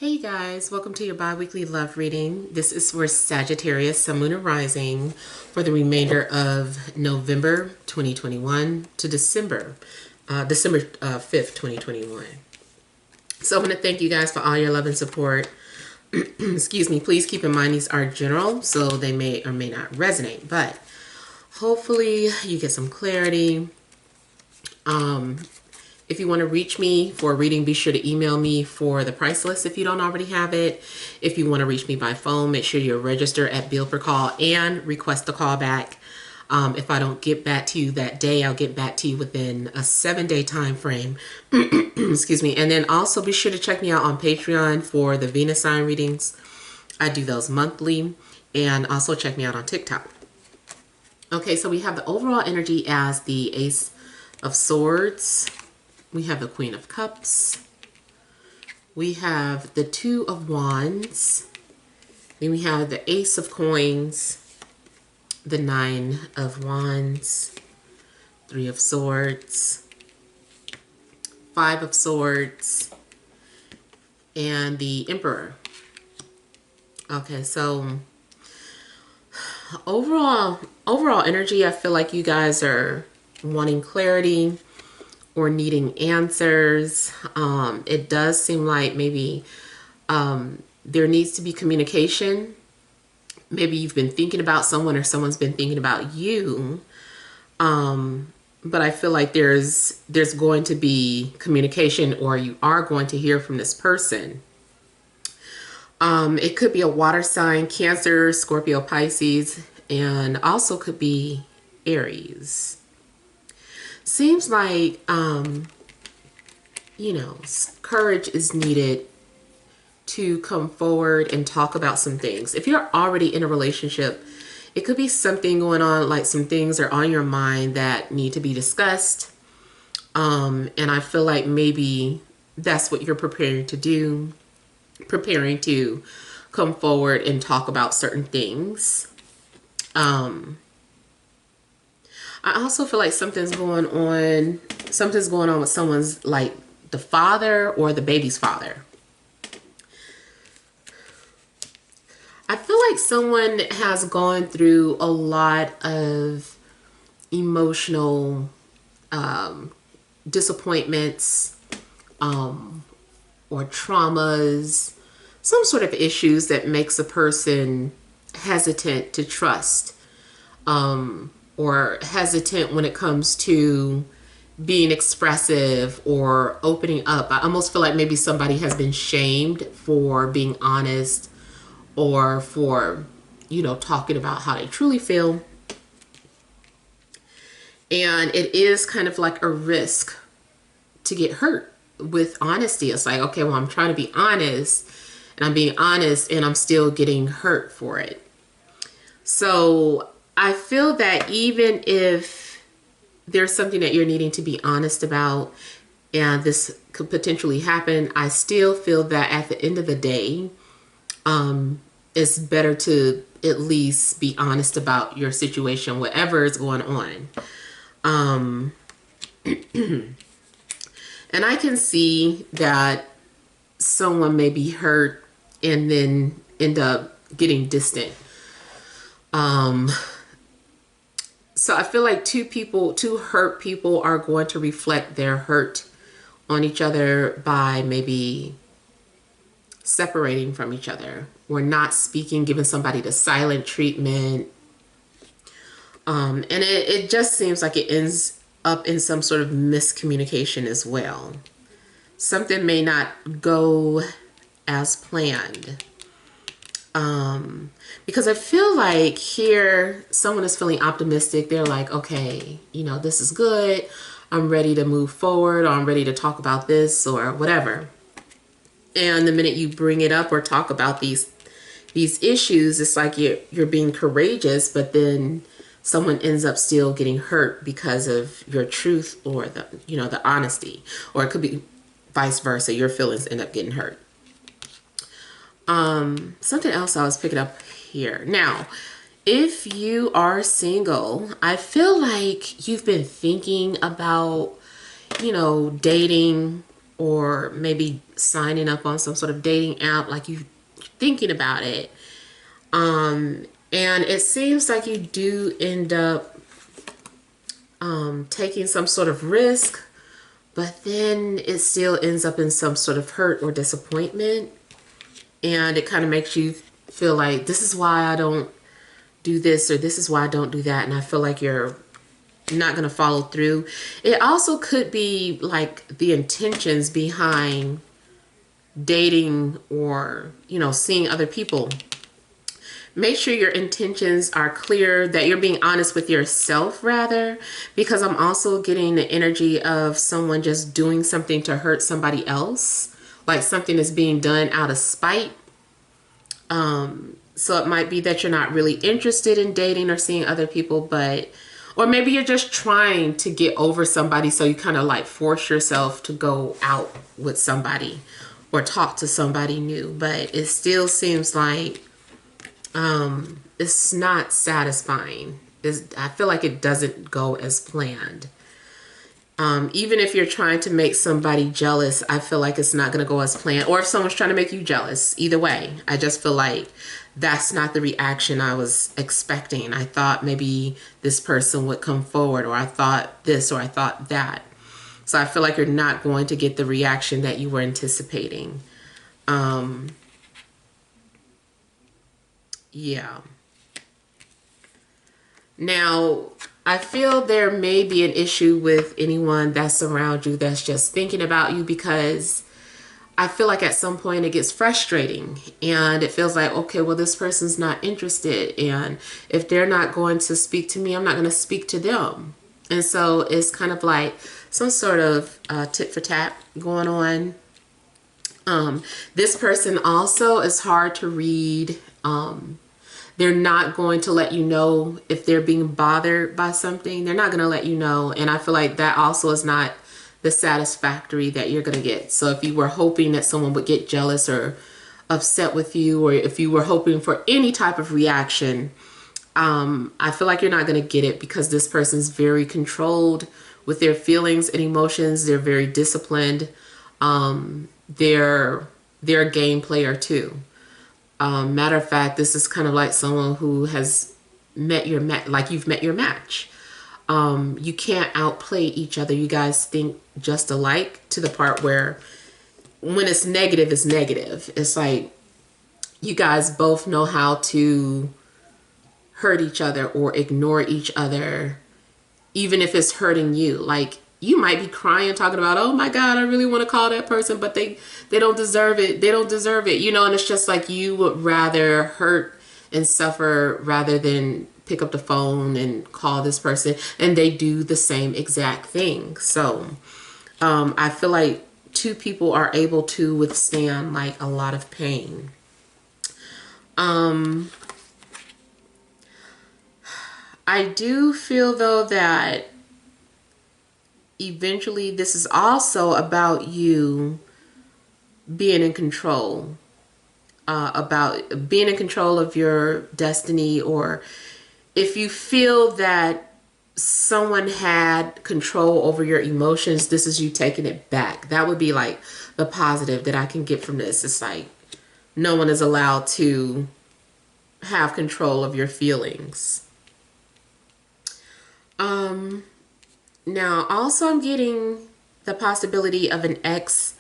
Hey guys, welcome to your bi-weekly love reading. This is for Sagittarius, Sun, Moon, and Rising for the remainder of November 2021 to December 5th, 2021. So I want to thank you guys for all your love and support. Excuse me, please keep in mind these are general, so they may or may not resonate, but hopefully you get some clarity. If you want to reach me for a reading, be sure to email me for the price list if you don't already have it. If you want to reach me by phone, make sure you're registered at Bill per Call and request a callback. If I don't get back to you that day, I'll get back to you within a 7-day time frame. Excuse me. And then also be sure to check me out on Patreon for the Venus sign readings. I do those monthly. And also check me out on TikTok. Okay, so we have the overall energy as the Ace of Swords. We have the Queen of Cups. We have the Two of Wands. Then we have the Ace of Coins, the Nine of Wands, Three of Swords, Five of Swords, and the Emperor. Okay, so overall energy, I feel like you guys are wanting clarity or needing answers. It does seem like maybe there needs to be communication. Maybe you've been thinking about someone or someone's been thinking about you. But I feel like there's going to be communication, or you are going to hear from this person. It could be a water sign, Cancer, Scorpio, Pisces, and also could be Aries. Seems like, courage is needed to come forward and talk about some things. If you're already in a relationship, it could be something going on, like some things are on your mind that need to be discussed. And I feel like maybe that's what you're preparing to do, preparing to come forward and talk about certain things. I also feel like something's going on with someone's, like the father or the baby's father. I feel like someone has gone through a lot of emotional disappointments or traumas, some sort of issues that makes a person hesitant to trust. Or hesitant when it comes to being expressive or opening up. I almost feel like maybe somebody has been shamed for being honest or for, talking about how they truly feel. And it is kind of like a risk to get hurt with honesty. It's like, okay, well, I'm trying to be honest, and I'm being honest, and I'm still getting hurt for it. So I feel that even if there's something that you're needing to be honest about and this could potentially happen, I still feel that at the end of the day, it's better to at least be honest about your situation, whatever is going on. And I can see that someone may be hurt and then end up getting distant. So I feel like two hurt people are going to reflect their hurt on each other by maybe separating from each other or not speaking, giving somebody the silent treatment. And it just seems like it ends up in some sort of miscommunication as well. Something may not go as planned. Because I feel like here someone is feeling optimistic. They're like, okay, this is good. I'm ready to move forward, or I'm ready to talk about this or whatever. And the minute you bring it up or talk about these issues, it's like you're being courageous, but then someone ends up still getting hurt because of your truth or the honesty, or it could be vice versa. Your feelings end up getting hurt. Something else I was picking up here. Now, if you are single, I feel like you've been thinking about, dating, or maybe signing up on some sort of dating app, like you thinking about it. And it seems like you do end up taking some sort of risk, but then it still ends up in some sort of hurt or disappointment. And it kind of makes you feel like, this is why I don't do this, or this is why I don't do that. And I feel like you're not going to follow through. It also could be like the intentions behind dating or, you know, seeing other people. Make sure your intentions are clear, that you're being honest with yourself rather, because I'm also getting the energy of someone just doing something to hurt somebody else, like something is being done out of spite. So it might be that you're not really interested in dating or seeing other people, but, or maybe you're just trying to get over somebody, so you kind of like force yourself to go out with somebody or talk to somebody new, but it still seems like it's not satisfying. I feel like it doesn't go as planned. Even if you're trying to make somebody jealous, I feel like it's not going to go as planned. Or if someone's trying to make you jealous, either way, I just feel like that's not the reaction I was expecting. I thought maybe this person would come forward, or I thought this, or I thought that. So I feel like you're not going to get the reaction that you were anticipating. Yeah. Now, I feel there may be an issue with anyone that's around you that's just thinking about you, because I feel like at some point it gets frustrating and it feels like, okay, well, this person's not interested. And if they're not going to speak to me, I'm not going to speak to them. And so it's kind of like some sort of tit for tat going on. This person also is hard to read. They're not going to let you know if they're being bothered by something. They're not going to let you know. And I feel like that also is not the satisfactory that you're going to get. So if you were hoping that someone would get jealous or upset with you, or if you were hoping for any type of reaction, I feel like you're not going to get it, because this person's very controlled with their feelings and emotions. They're very disciplined. They're a game player too. Matter of fact, this is kind of like someone who has met your like you've met your match. You can't outplay each other. You guys think just alike, to the part where when it's negative, it's negative. It's like you guys both know how to hurt each other or ignore each other, even if it's hurting you. Like, you might be crying, talking about, oh my God, I really want to call that person, but they don't deserve it. They don't deserve it. You know, and it's just like you would rather hurt and suffer rather than pick up the phone and call this person, and they do the same exact thing. So I feel like two people are able to withstand like a lot of pain. I do feel though that eventually this is also about you being in control, about being in control of your destiny, or if you feel that someone had control over your emotions, this is you taking it back. That would be like the positive that I can get from this. It's like no one is allowed to have control of your feelings. Now, also I'm getting the possibility of an ex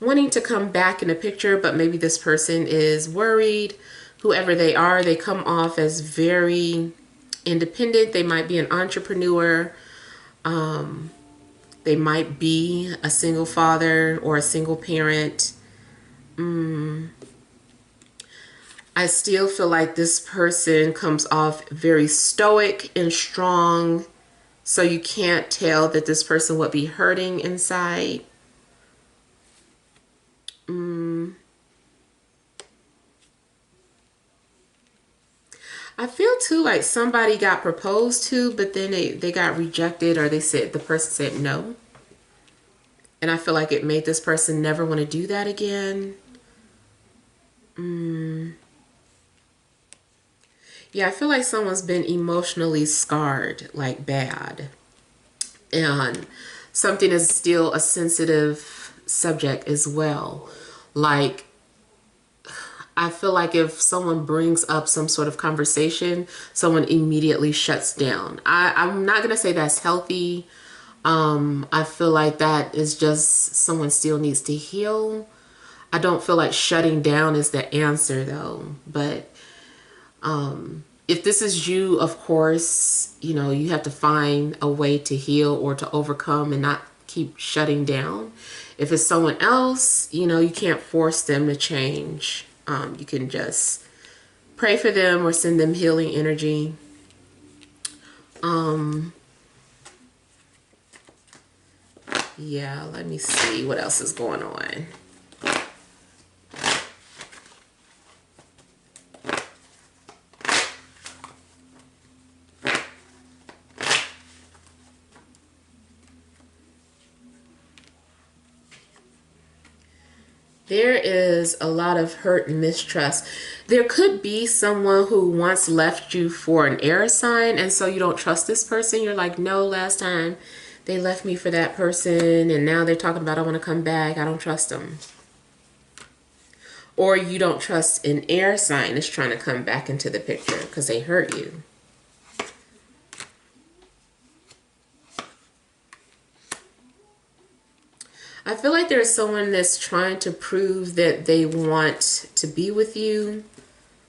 wanting to come back in the picture, but maybe this person is worried. Whoever they are, they come off as very independent. They might be an entrepreneur. They might be a single father or a single parent. I still feel like this person comes off very stoic and strong. So you can't tell that this person would be hurting inside. I feel too like somebody got proposed to, but then they got rejected, or the person said no. And I feel like it made this person never want to do that again. Yeah, I feel like someone's been emotionally scarred, like bad. And something is still a sensitive subject as well. Like, I feel like if someone brings up some sort of conversation, someone immediately shuts down. I'm not going to say that's healthy. I feel like that is just someone still needs to heal. I don't feel like shutting down is the answer though. But if this is you, of course, you know, you have to find a way to heal or to overcome and not keep shutting down. If it's someone else, you know, you can't force them to change. You can just pray for them or send them healing energy. Yeah, let me see what else is going on. There is a lot of hurt and mistrust. There could be someone who once left you for an air sign, and so you don't trust this person. You're like, no, last time they left me for that person, and now they're talking about I want to come back. I don't trust them. Or you don't trust an air sign is trying to come back into the picture because they hurt you. I feel like there's someone that's trying to prove that they want to be with you,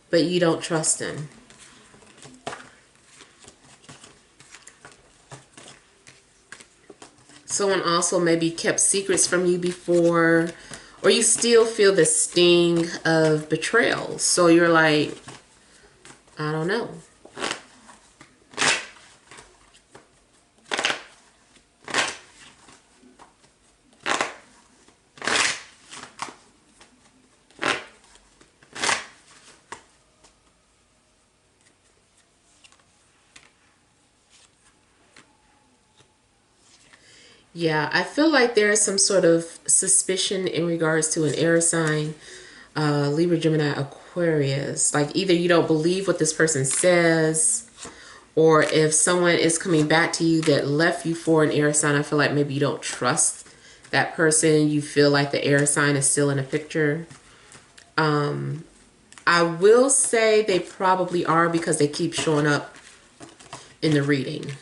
but you don't trust them. Someone also maybe kept secrets from you before, or you still feel the sting of betrayal. So you're like, I don't know. Yeah, I feel like there is some sort of suspicion in regards to an air sign, Libra, Gemini, Aquarius. Like either you don't believe what this person says, or if someone is coming back to you that left you for an air sign, I feel like maybe you don't trust that person. You feel like the air sign is still in a picture. I will say they probably are because they keep showing up in the reading.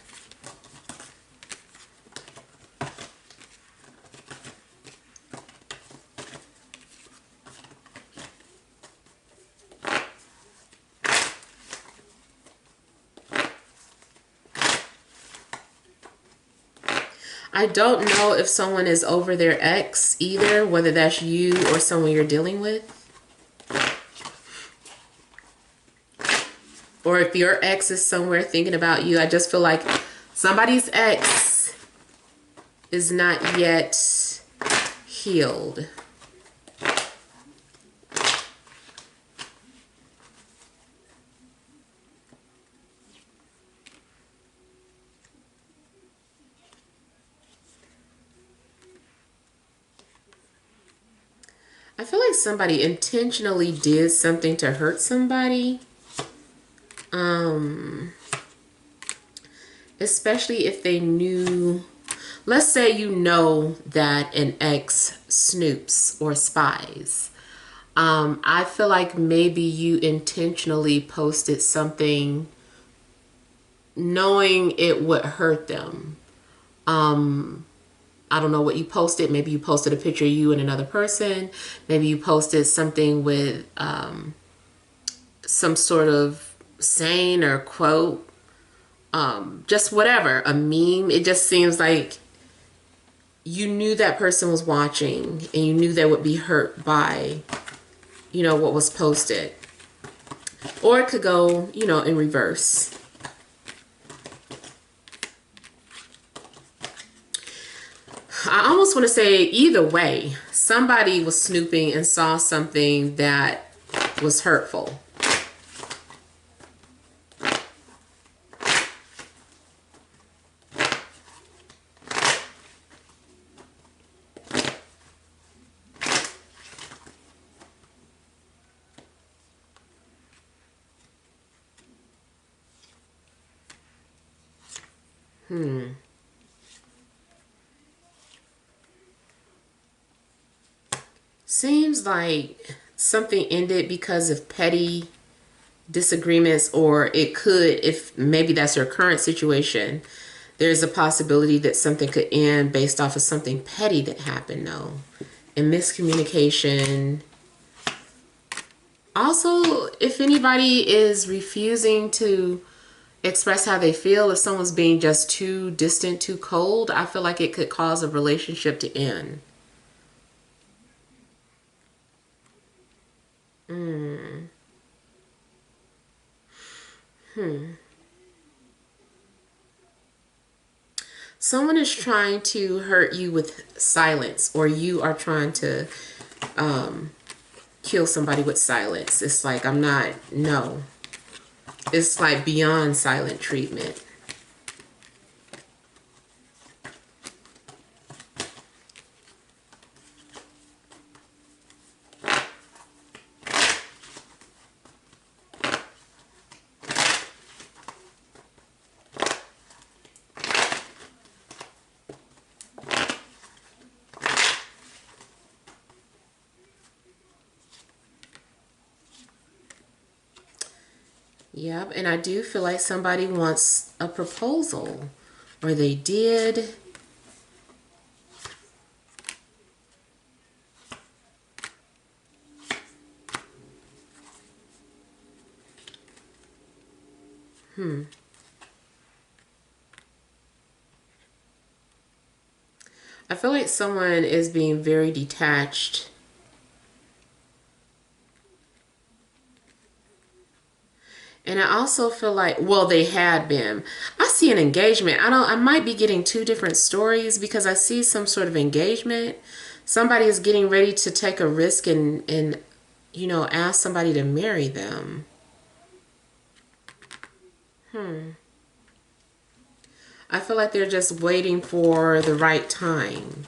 I don't know if someone is over their ex either, whether that's you or someone you're dealing with. Or if your ex is somewhere thinking about you. I just feel like somebody's ex is not yet healed. I feel like somebody intentionally did something to hurt somebody. Especially if they knew, let's say you know that an ex snoops or spies. I feel like maybe you intentionally posted something knowing it would hurt them. I don't know what you posted. Maybe you posted a picture of you and another person. Maybe you posted something with some sort of saying or quote. Just whatever, a meme. It just seems like you knew that person was watching and you knew they would be hurt by, you know, what was posted. Or it could go, you know, in reverse. I almost want to say either way, somebody was snooping and saw something that was hurtful. Seems like something ended because of petty disagreements, or it could, if maybe that's your current situation, there's a possibility that something could end based off of something petty that happened, though. And miscommunication. Also, if anybody is refusing to express how they feel, if someone's being just too distant, too cold, I feel like it could cause a relationship to end. Someone is trying to hurt you with silence, or you are trying to kill somebody with silence. It's like, I'm not, no. It's like beyond silent treatment. Yep, and I do feel like somebody wants a proposal, or they did. I feel like someone is being very detached. And I also feel like, well, they had been. I see an engagement. I might be getting two different stories, because I see some sort of engagement. Somebody is getting ready to take a risk and you know, ask somebody to marry them. I feel like they're just waiting for the right time.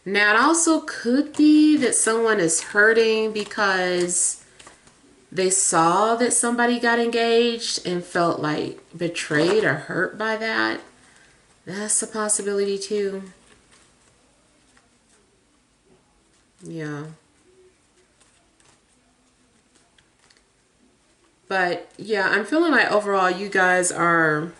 Now, it also could be that someone is hurting because they saw that somebody got engaged and felt like betrayed or hurt by that. That's a possibility too. Yeah. But yeah, I'm feeling like overall you guys are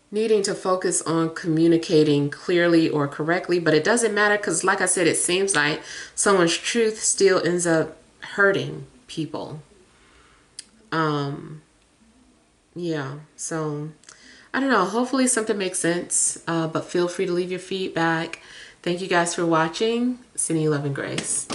needing to focus on communicating clearly or correctly, but it doesn't matter, because like I said, it seems like someone's truth still ends up hurting people. Yeah, so I don't know, hopefully something makes sense, but feel free to leave your feedback. Thank you guys for watching. Sending you love and grace.